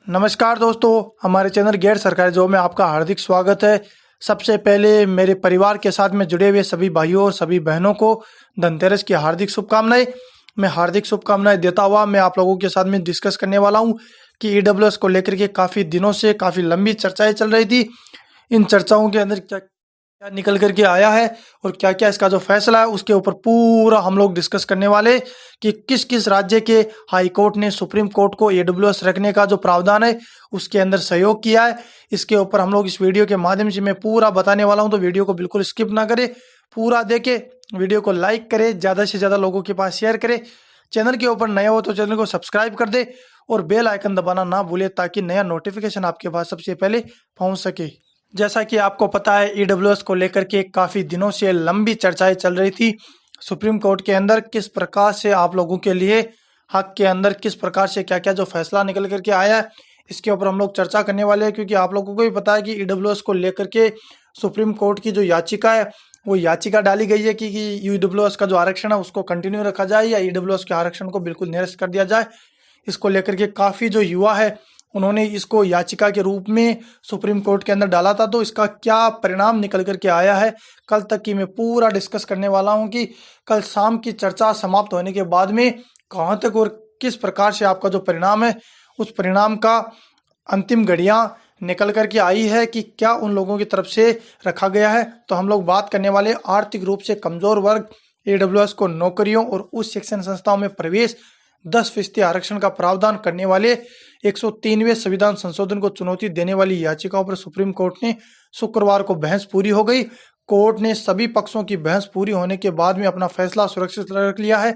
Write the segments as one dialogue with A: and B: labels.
A: नमस्कार दोस्तों, हमारे चैनल गैर सरकारी जॉब में आपका हार्दिक स्वागत है। सबसे पहले मेरे परिवार के साथ में जुड़े हुए सभी भाइयों और सभी बहनों को धनतेरस की हार्दिक शुभकामनाएं। मैं हार्दिक शुभकामनाएं देता हुआ मैं आप लोगों के साथ में डिस्कस करने वाला हूं कि ईडब्ल्यूएस को लेकर के काफ़ी दिनों से काफ़ी लंबी चर्चाएं चल रही थी। इन चर्चाओं के अंदर क्या क्या निकल करके आया है और क्या क्या इसका जो फैसला है उसके ऊपर पूरा हम लोग डिस्कस करने वाले कि किस किस राज्य के हाई कोर्ट ने सुप्रीम कोर्ट को ईडब्ल्यूएस रखने का जो प्रावधान है उसके अंदर सहयोग किया है। इसके ऊपर हम लोग इस वीडियो के माध्यम से मैं पूरा बताने वाला हूं, तो वीडियो को बिल्कुल स्किप ना करें, पूरा देखें। वीडियो को लाइक करें, ज़्यादा से ज़्यादा लोगों के पास शेयर करें। चैनल के ऊपर नया हो तो चैनल को सब्सक्राइब कर दे और बेल आइकन दबाना ना भूले ताकि नया नोटिफिकेशन आपके पास सबसे पहले पहुंच सके। जैसा कि आपको पता है, ईडब्ल्यूएस को लेकर के काफ़ी दिनों से लंबी चर्चाएं चल रही थी सुप्रीम कोर्ट के अंदर। किस प्रकार से आप लोगों के लिए हक के अंदर किस प्रकार से क्या क्या जो फैसला निकल करके आया है इसके ऊपर हम लोग चर्चा करने वाले हैं, क्योंकि आप लोगों को भी पता है कि ईडब्ल्यूएस को लेकर के सुप्रीम कोर्ट की जो याचिका है वो याचिका डाली गई है कि ईडब्ल्यूएस का जो आरक्षण है उसको कंटिन्यू रखा जाए या ईडब्ल्यूएस के आरक्षण को बिल्कुल निरस्त कर दिया जाए। इसको लेकर के काफ़ी जो युवा है उन्होंने इसको याचिका के रूप में सुप्रीम कोर्ट के अंदर डाला था। तो इसका क्या परिणाम निकल करके आया है कल तक की मैं पूरा डिस्कस करने वाला हूं कि कल शाम की चर्चा समाप्त होने के बाद में कहां तक और किस प्रकार से आपका जो परिणाम है उस परिणाम का अंतिम घड़ियां निकल करके आई है कि क्या उन लोगों की तरफ से रखा गया है। तो हम लोग बात करने वाले आर्थिक रूप से कमजोर वर्ग ईडब्ल्यूएस को नौकरियों और उच्च शिक्षण संस्थाओं में प्रवेश 10% आरक्षण का प्रावधान करने वाले 103वें संविधान संशोधन को चुनौती देने वाली याचिकाओं पर सुप्रीम कोर्ट ने शुक्रवार को बहस पूरी हो गई। कोर्ट ने सभी पक्षों की बहस पूरी होने के बाद में अपना फैसला सुरक्षित रख लिया है।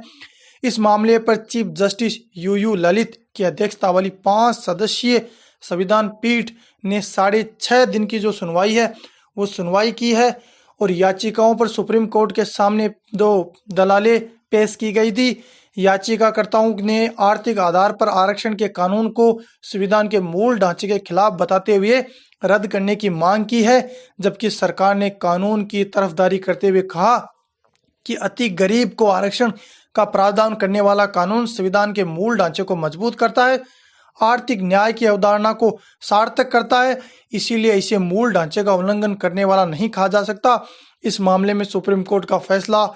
A: इस मामले पर चीफ जस्टिस यूयू ललित की अध्यक्षता वाली 5 सदस्यीय संविधान पीठ ने 6.5 दिन की जो सुनवाई है वो सुनवाई की है और याचिकाओं पर सुप्रीम कोर्ट के सामने 2 दलालें पेश की गई थी। याचिकाकर्ताओं ने आर्थिक आधार पर आरक्षण के कानून को संविधान के मूल ढांचे के खिलाफ बताते हुए रद्द करने की मांग की है, जबकि सरकार ने कानून की तरफदारी करते हुए कहा कि अति गरीब को आरक्षण का प्रावधान करने वाला कानून संविधान के मूल ढांचे को मजबूत करता है, आर्थिक न्याय की अवधारणा को सार्थक करता है, इसीलिए इसे मूल ढांचे का उल्लंघन करने वाला नहीं कहा जा सकता। इस मामले में सुप्रीम कोर्ट का फैसला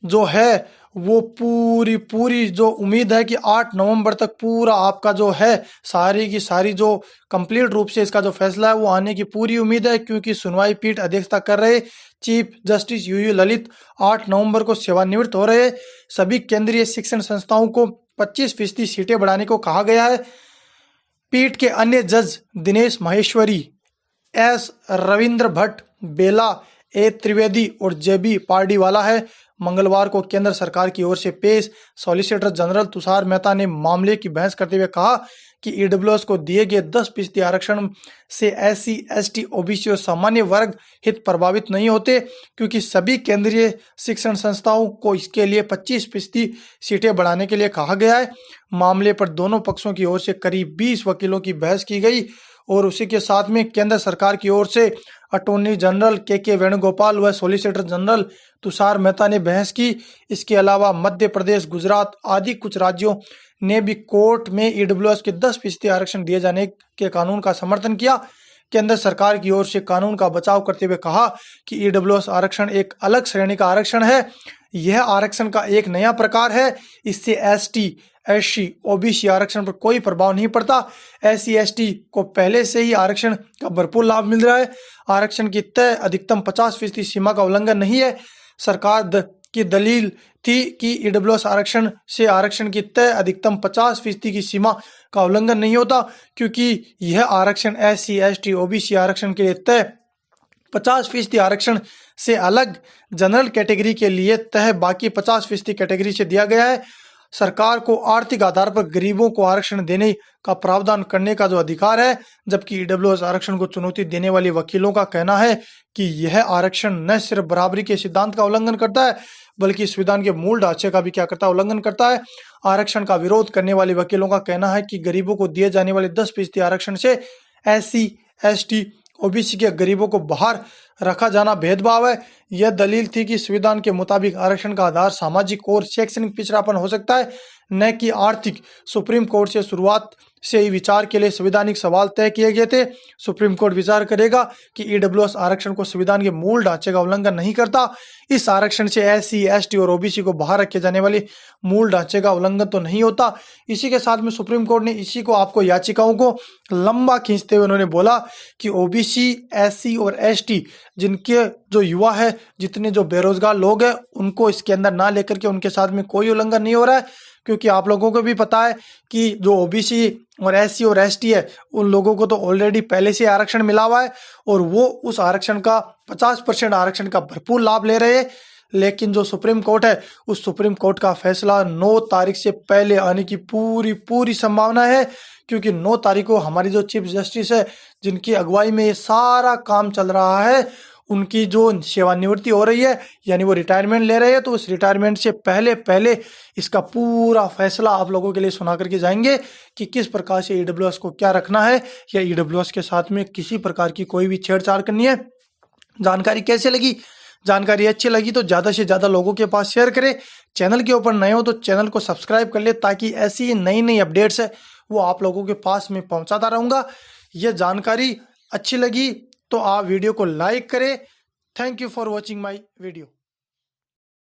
A: जो है वो पूरी जो उम्मीद है कि 8 नवंबर तक पूरा आपका जो है सारी की सारी जो कंप्लीट रूप से इसका जो फैसला है वो आने की पूरी उम्मीद है, क्योंकि सुनवाई पीठ अध्यक्षता कर रहे चीफ जस्टिस यूयू ललित 8 नवंबर को सेवानिवृत्त हो रहे। सभी केंद्रीय शिक्षण संस्थाओं को 25% सीटें बढ़ाने को कहा गया है। पीठ के अन्य जज दिनेश माहेश्वरी, एस रविंद्र भट्ट, बेला ए त्रिवेदी और जेबी पारडीवाला है। मंगलवार को केंद्र सरकार की ओर से पेश सॉलिसिटर जनरल तुषार मेहता ने मामले की बहस करते हुए कहा कि ईडब्ल्यूएस को दिए गए 10% आरक्षण से एससी, एसटी, ओबीसी और सामान्य वर्ग हित प्रभावित नहीं होते, क्योंकि सभी केंद्रीय शिक्षण संस्थाओं को इसके लिए 25% सीटें बढ़ाने के लिए कहा गया है। मामले पर दोनों पक्षों की ओर से करीब 20 वकीलों की बहस की गई और उसी के साथ में केंद्र सरकार की ओर से अटॉर्नी जनरल के वेणुगोपाल व सॉलिसिटर जनरल तुषार मेहता ने बहस की। इसके अलावा मध्य प्रदेश, गुजरात आदि कुछ राज्यों ने भी कोर्ट में ईडब्ल्यूएस के 10% आरक्षण दिए जाने के कानून का समर्थन किया। केंद्र सरकार की ओर से कानून का बचाव करते हुए कहा कि ईडब्ल्यूएस आरक्षण एक अलग श्रेणी का आरक्षण है, यह आरक्षण का एक नया प्रकार है, इससे एसटी, एससी, ओबीसी आरक्षण पर कोई प्रभाव नहीं पड़ता। एससी, एसटी को पहले से ही आरक्षण का भरपूर लाभ मिल रहा है। आरक्षण की तय अधिकतम 50% सीमा का उल्लंघन नहीं है। सरकार की दलील थी कि ईडब्ल्यूएस आरक्षण से आरक्षण की तय अधिकतम 50% की सीमा का उल्लंघन नहीं होता, क्योंकि यह आरक्षण एससी, एसटी, ओबीसी आरक्षण के लिए तय 50% आरक्षण से अलग जनरल कैटेगरी के लिए तय बाकी 50% कैटेगरी से दिया गया है। सरकार को आर्थिक आधार पर गरीबों को आरक्षण देने का प्रावधान करने का जो अधिकार है, जबकि ईडब्ल्यूएस आरक्षण को चुनौती देने वाले वकीलों का कहना है कि यह आरक्षण न सिर्फ बराबरी के सिद्धांत का उल्लंघन करता है बल्कि संविधान के मूल ढांचे का भी क्या करता है, उल्लंघन करता है। आरक्षण का विरोध करने वाले वकीलों का कहना है कि गरीबों को दिए जाने वाले 10% आरक्षण से एससी, एसटी, ओबीसी के गरीबों को बाहर रखा जाना भेदभाव है। यह दलील थी कि संविधान के मुताबिक आरक्षण का आधार सामाजिक और शैक्षणिक पिछड़ापन हो सकता है, न कि आर्थिक। सुप्रीम कोर्ट से शुरुआत से ही विचार के लिए संवैधानिक सवाल तय किए गए थे। सुप्रीम कोर्ट विचार करेगा कि ईडब्ल्यूएस आरक्षण को संविधान के मूल ढांचे का उल्लंघन नहीं करता। इस आरक्षण से एससी, एसटी और ओबीसी को बाहर रखे जाने वाले मूल ढांचे का उल्लंघन तो नहीं होता। इसी के साथ में सुप्रीम कोर्ट ने इसी को आपको याचिकाओं को लंबा खींचते हुए उन्होंने बोला कि ओबीसी, एससी और एसटी जिनके जो युवा है, जितने जो बेरोजगार लोग हैं, उनको इसके अंदर ना लेकर के उनके साथ में कोई उल्लंघन नहीं हो रहा है, क्योंकि आप लोगों को भी पता है कि जो ओबीसी और एससी और एसटी है, उन लोगों को तो ऑलरेडी पहले से आरक्षण मिला हुआ है और वो उस आरक्षण का 50% आरक्षण का भरपूर लाभ ले रहे हैं। लेकिन जो सुप्रीम कोर्ट है, उस सुप्रीम कोर्ट का फैसला 9 तारीख से पहले आने की पूरी संभावना है, क्योंकि 9 तारीख को हमारी जो चीफ जस्टिस है, जिनकी अगुवाई में ये सारा काम चल रहा है, उनकी जो सेवानिवृत्ति हो रही है, यानी वो रिटायरमेंट ले रहे हैं, तो उस रिटायरमेंट से पहले इसका पूरा फैसला आप लोगों के लिए सुना करके जाएंगे कि किस प्रकार से ईडब्ल्यूएस को क्या रखना है या ईडब्ल्यूएस के साथ में किसी प्रकार की कोई भी छेड़छाड़ करनी है। जानकारी कैसे लगी? जानकारी अच्छी लगी तो ज़्यादा से ज़्यादा लोगों के पास शेयर करें। चैनल के ऊपर नए हो तो चैनल को सब्सक्राइब कर ले, ताकि ऐसी नई अपडेट्स है वो आप लोगों के पास में पहुंचाता रहूँगा। यह जानकारी अच्छी लगी तो आप वीडियो को लाइक करें। Thank you for watching my video.